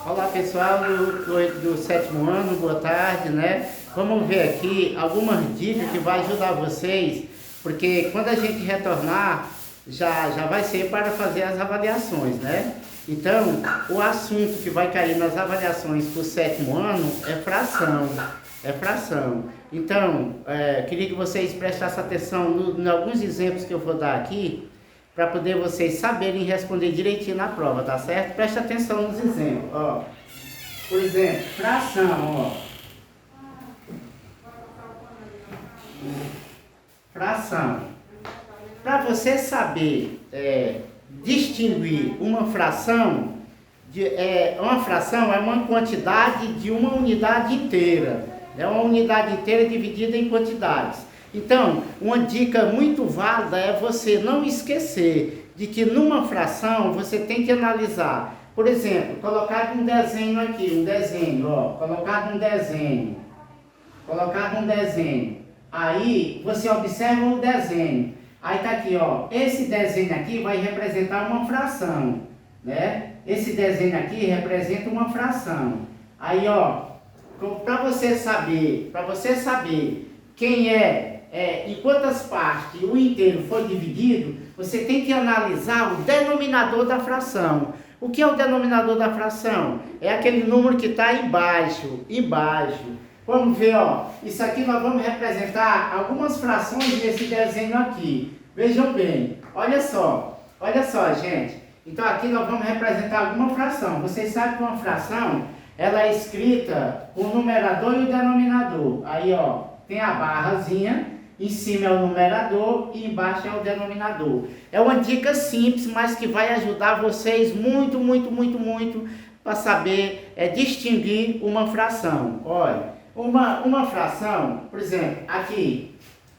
Olá pessoal do sétimo ano, boa tarde, né? Vamos ver aqui algumas dicas que vai ajudar vocês, porque quando a gente retornar, já vai ser para fazer as avaliações, né? Então, o assunto que vai cair nas avaliações para o sétimo ano é fração, Então, queria que vocês prestassem atenção em alguns exemplos que eu vou dar aqui, para poder vocês saberem responder direitinho na prova, tá certo? Preste atenção nos exemplos, ó. Por exemplo, fração, ó. Fração. Para você saber distinguir uma fração, uma fração é uma quantidade de uma unidade inteira. É uma unidade inteira dividida em quantidades. Então, uma dica muito válida é você não esquecer de que numa fração você tem que analisar. Por exemplo, colocar um desenho aqui, colocado um desenho. Aí você observa o desenho. Aí tá aqui, ó, esse desenho aqui vai representar uma fração, né? Esse desenho aqui representa uma fração. Aí, ó, para você saber quem em quantas partes o inteiro foi dividido, você tem que analisar o denominador da fração. O que é o denominador da fração? É aquele número que está embaixo. Vamos ver, ó. Isso aqui nós vamos representar algumas frações desse desenho aqui. Vejam bem. Olha só, gente. Então aqui nós vamos representar alguma fração. Vocês sabem que uma fração, ela é escrita com o numerador e o denominador. Aí, ó, tem a barrazinha. Em cima é o numerador e embaixo é o denominador. É uma dica simples, mas que vai ajudar vocês muito para saber distinguir uma fração. Olha, uma fração, por exemplo, aqui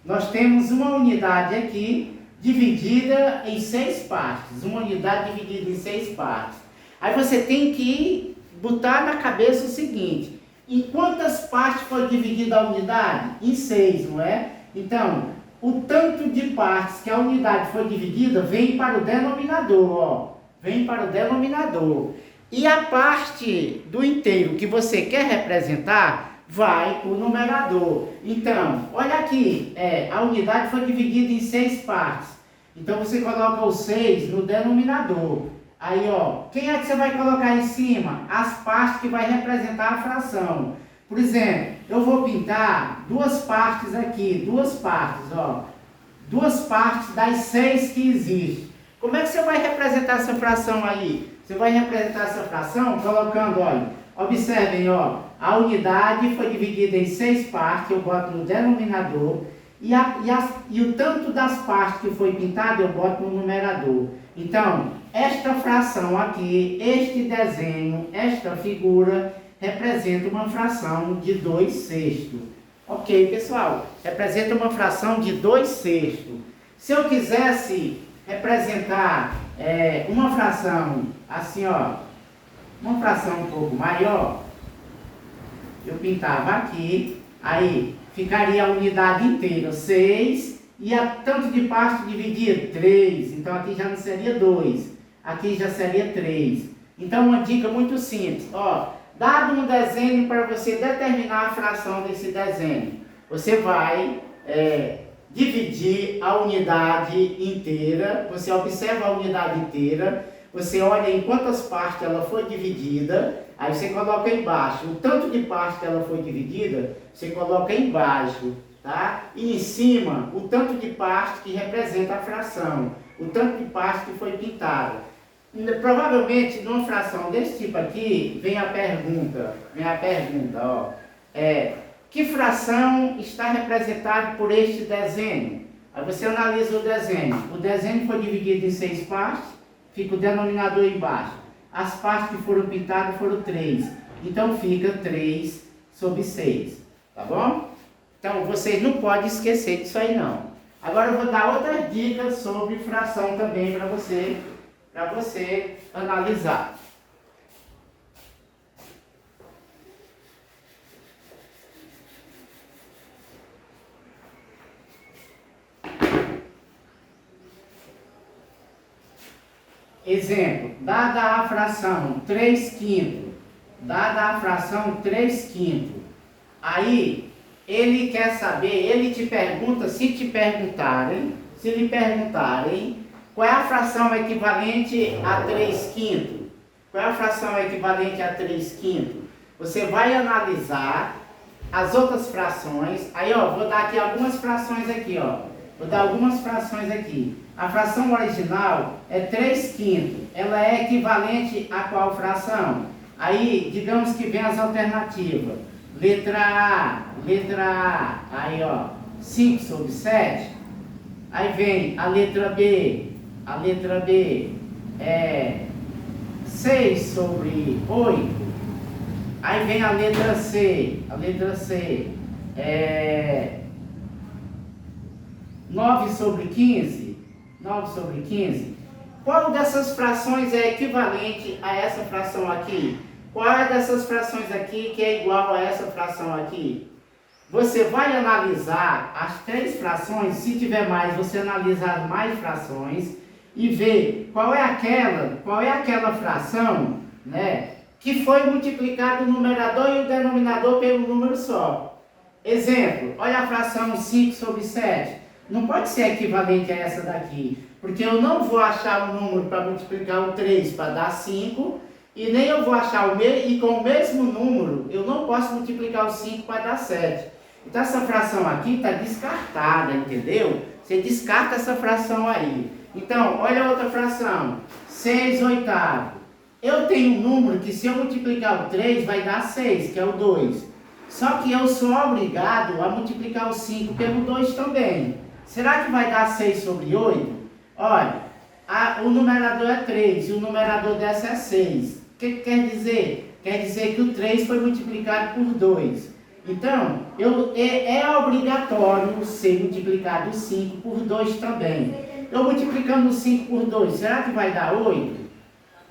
nós temos uma unidade aqui dividida em 6 partes. Uma unidade dividida em 6 partes. Aí você tem que botar na cabeça o seguinte: em quantas partes foi dividida a unidade? Em 6, não é? Então, o tanto de partes que a unidade foi dividida vem para o denominador, ó. Vem para o denominador. E a parte do inteiro que você quer representar vai para o numerador. Então, olha aqui, a unidade foi dividida em 6 partes. Então, você coloca o 6 no denominador. Aí, ó, quem é que você vai colocar em cima? As partes que vai representar a fração. Por exemplo, eu vou pintar duas partes aqui, duas partes das 6 que existem. Como é que você vai representar essa fração aí? Você vai representar essa fração colocando, olha, observem, ó, a unidade foi dividida em 6 partes, eu boto no denominador, e o tanto das partes que foi pintado eu boto no numerador. Então, esta fração aqui, este desenho, esta figura, representa uma fração de 2/6. Ok, pessoal? Representa uma fração de 2/6. Se eu quisesse representar uma fração assim, ó, uma fração um pouco maior, eu pintava aqui, aí ficaria a unidade inteira, 6, e tanto de parte dividido, 3. Então aqui já não seria 2, aqui já seria 3. Então uma dica muito simples, ó. Dado um desenho para você determinar a fração desse desenho, você vai dividir a unidade inteira, você observa a unidade inteira, você olha em quantas partes ela foi dividida, aí você coloca embaixo. O tanto de parte que ela foi dividida, você coloca embaixo, tá? E em cima, o tanto de parte que representa a fração, o tanto de parte que foi pintada. Provavelmente, numa fração desse tipo aqui, vem a pergunta, ó, que fração está representada por este desenho? Aí você analisa o desenho foi dividido em 6 partes, fica o denominador embaixo. As partes que foram pintadas foram 3, então fica 3/6, tá bom? Então, vocês não podem esquecer disso aí não. Agora eu vou dar outras dicas sobre fração também para você analisar. Exemplo, dada a fração 3/5, dada a fração 3 quintos. Aí, ele quer saber, ele te pergunta, se lhe perguntarem, qual é a fração equivalente a 3 quintos? Qual é a fração equivalente a 3 quintos? Você vai analisar as outras frações. Aí, ó, vou dar aqui algumas frações aqui, ó. Vou dar algumas frações aqui. A fração original é 3 quintos. Ela é equivalente a qual fração? Aí, digamos que vem as alternativas. Letra A, aí ó, 5 sobre 7. Aí vem a letra B é 6 sobre 8. Aí vem a letra C é 9 sobre 15. Qual dessas frações é equivalente a essa fração aqui? Qual dessas frações aqui que é igual a essa fração aqui? Você vai analisar as 3 frações, se tiver mais, você analisa as mais frações e vê qual é aquela fração, né, que foi multiplicado o numerador e o denominador pelo número só. Exemplo, olha a fração 5 sobre 7. Não pode ser equivalente a essa daqui, porque eu não vou achar o número para multiplicar o 3 para dar 5, e nem eu vou achar e com o mesmo número, eu não posso multiplicar o 5 para dar 7. Então essa fração aqui está descartada, entendeu? Você descarta essa fração aí. Então, olha a outra fração, 6 oitavos. Eu tenho um número que se eu multiplicar o 3 vai dar 6, que é o 2. Só que eu sou obrigado a multiplicar o 5 pelo 2 também. Será que vai dar 6 sobre 8? Olha, o numerador é 3 e o numerador dessa é 6. O que quer dizer? Quer dizer que o 3 foi multiplicado por 2. Então, é obrigatório ser multiplicado o 5 por 2 também. Eu multiplicando o 5 por 2, será que vai dar 8?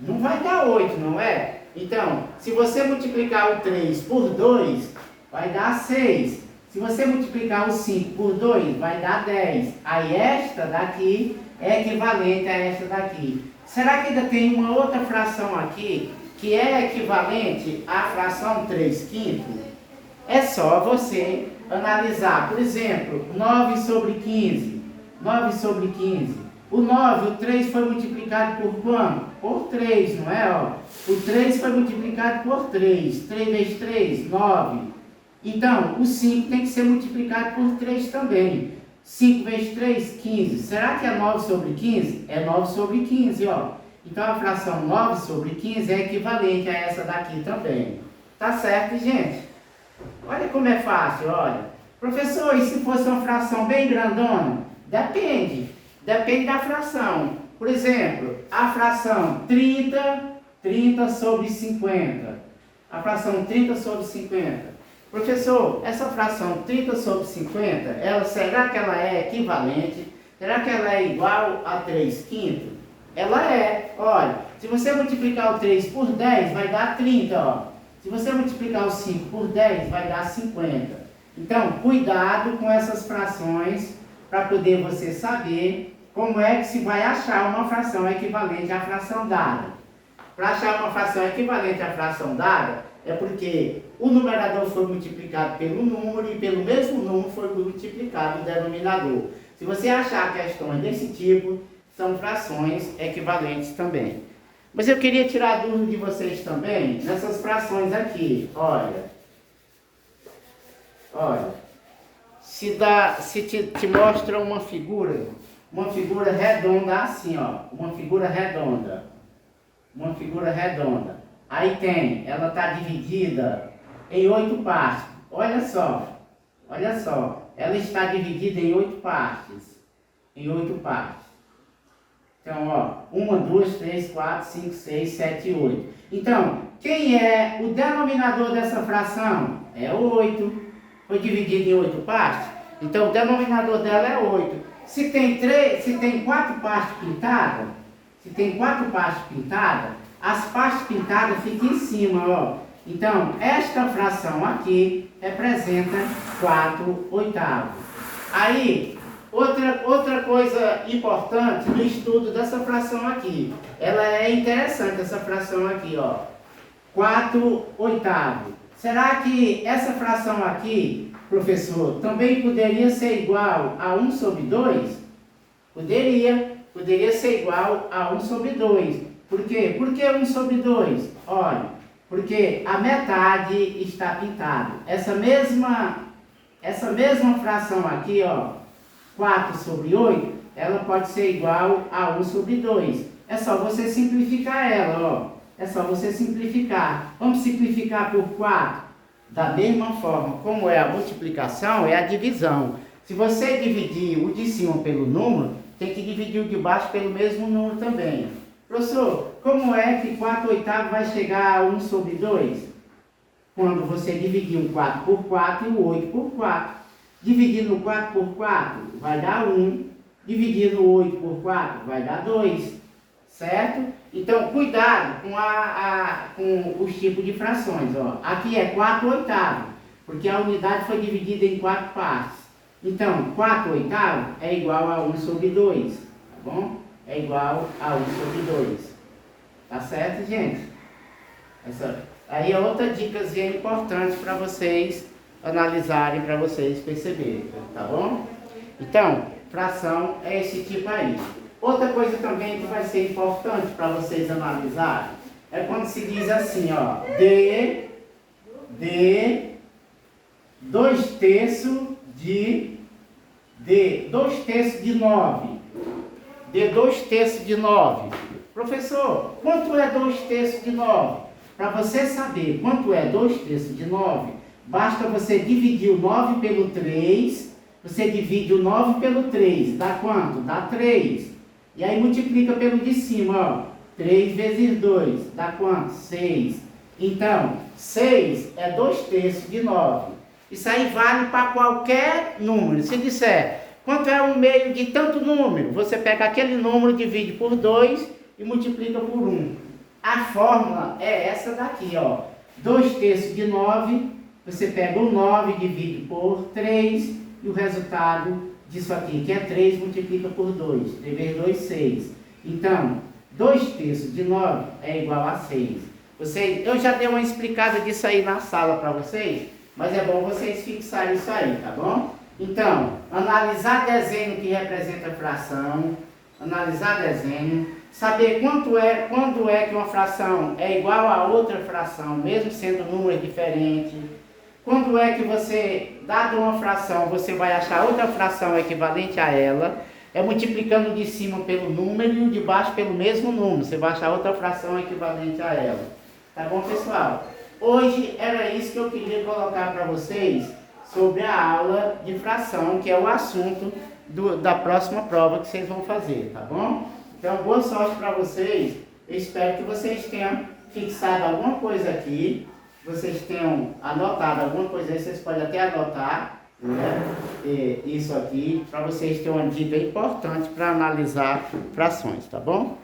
Não vai dar 8, não é? Então, se você multiplicar o 3 por 2, vai dar 6. Se você multiplicar o 5 por 2, vai dar 10. Aí esta daqui é equivalente a esta daqui. Será que ainda tem uma outra fração aqui que é equivalente à fração 3 quintos? É só você analisar. Por exemplo, 9 sobre 15. 9 sobre 15. O 9, o 3 foi multiplicado por quanto? Por 3, não é? Ó, o 3 foi multiplicado por 3. 3 vezes 3, 9. Então, o 5 tem que ser multiplicado por 3 também. 5 vezes 3, 15. Será que é 9 sobre 15? É 9 sobre 15, ó. Então, a fração 9 sobre 15 é equivalente a essa daqui também. Tá certo, gente? Olha como é fácil, olha. Professor, e se fosse uma fração bem grandona? Depende. Depende da fração. Por exemplo, a fração 30 sobre 50. A fração 30 sobre 50. Professor, essa fração 30 sobre 50, será que ela é equivalente? Será que ela é igual a 3 quintos? Ela é. Olha, se você multiplicar o 3 por 10, vai dar 30, ó. Se você multiplicar o 5 por 10, vai dar 50. Então, cuidado com essas frações para poder você saber como é que se vai achar uma fração equivalente à fração dada. Para achar uma fração equivalente à fração dada, é porque o numerador foi multiplicado pelo número e pelo mesmo número foi multiplicado o denominador. Se você achar questões desse tipo, são frações equivalentes também. Mas eu queria tirar a dúvida de vocês também nessas frações aqui. Olha, se te mostra uma figura redonda assim, ó, uma figura redonda. Aí ela está dividida em 8 partes. Olha só, ela está dividida em 8 partes. Então, ó, 1, 2, 3, 4, 5, 6, 7, 8. Então, quem é o denominador dessa fração? É 8. Foi dividido em 8 partes. Então, o denominador dela é 8. Se tem 4 partes pintadas, as partes pintadas ficam em cima, ó. Então, esta fração aqui representa 4 oitavos. Aí, outra coisa importante no estudo dessa fração aqui. Ela é interessante, essa fração aqui, ó. 4 oitavos. Será que essa fração aqui, professor, também poderia ser igual a 1 sobre 2? Poderia ser igual a 1 sobre 2. Por quê? Por que 1 sobre 2? Olha, porque a metade está pintada. Essa mesma fração aqui, ó, 4 sobre 8, ela pode ser igual a 1 sobre 2. É só você simplificar ela, ó. É só você simplificar. Vamos simplificar por 4? Da mesma forma como é a multiplicação, é a divisão. Se você dividir o de cima pelo número, tem que dividir o de baixo pelo mesmo número também. Professor, como é que 4 oitavos vai chegar a 1 sobre 2? Quando você dividir um 4 por 4 e o 8 por 4. Dividindo o 4 por 4 vai dar 1. Dividindo o 8 por 4 vai dar 2. Certo? Então, cuidado com os tipos de frações. Ó. Aqui é 4 oitavos, porque a unidade foi dividida em 4 partes. Então, 4 oitavos é igual a 1 sobre 2. Tá bom? É igual a 1 sobre 2. Tá certo, gente? Essa aí é outra dicasinha importante para vocês analisarem, para vocês perceberem. Tá bom? Então, fração é esse tipo aí. Outra coisa também que vai ser importante para vocês analisarem é quando se diz assim, ó, D 2 terços de 9. D 2 terços de 9. Professor, quanto é 2 terços de 9? Para você saber quanto é 2 terços de 9, basta você dividir o 9 pelo 3. Você divide o 9 pelo 3. Dá quanto? Dá 3. E aí multiplica pelo de cima, ó. 3 vezes 2, dá quanto? 6. Então, 6 é 2 terços de 9. Isso aí vale para qualquer número. Se disser, quanto é um meio de tanto número? Você pega aquele número, divide por 2 e multiplica por 1. A fórmula é essa daqui, ó. 2 terços de 9, você pega o 9, divide por 3 e o resultado disso aqui, que é 3, multiplica por 2. 3 vezes 2, 6. Então, 2 terços de 9 é igual a 6. Eu já dei uma explicada disso aí na sala para vocês, mas é bom vocês fixarem isso aí, tá bom? Então, analisar desenho que representa fração, analisar desenho, saber quando é que uma fração é igual a outra fração, mesmo sendo números diferentes. Quando é que você, dado uma fração, você vai achar outra fração equivalente a ela, é multiplicando de cima pelo número e o de baixo pelo mesmo número, você vai achar outra fração equivalente a ela. Tá bom, pessoal? Hoje era isso que eu queria colocar para vocês sobre a aula de fração, que é o assunto da próxima prova que vocês vão fazer, tá bom? Então, boa sorte para vocês. Eu espero que vocês tenham fixado alguma coisa aqui, vocês tenham anotado alguma coisa aí, vocês podem até anotar, né, isso aqui, para vocês terem uma dica importante para analisar frações, tá bom?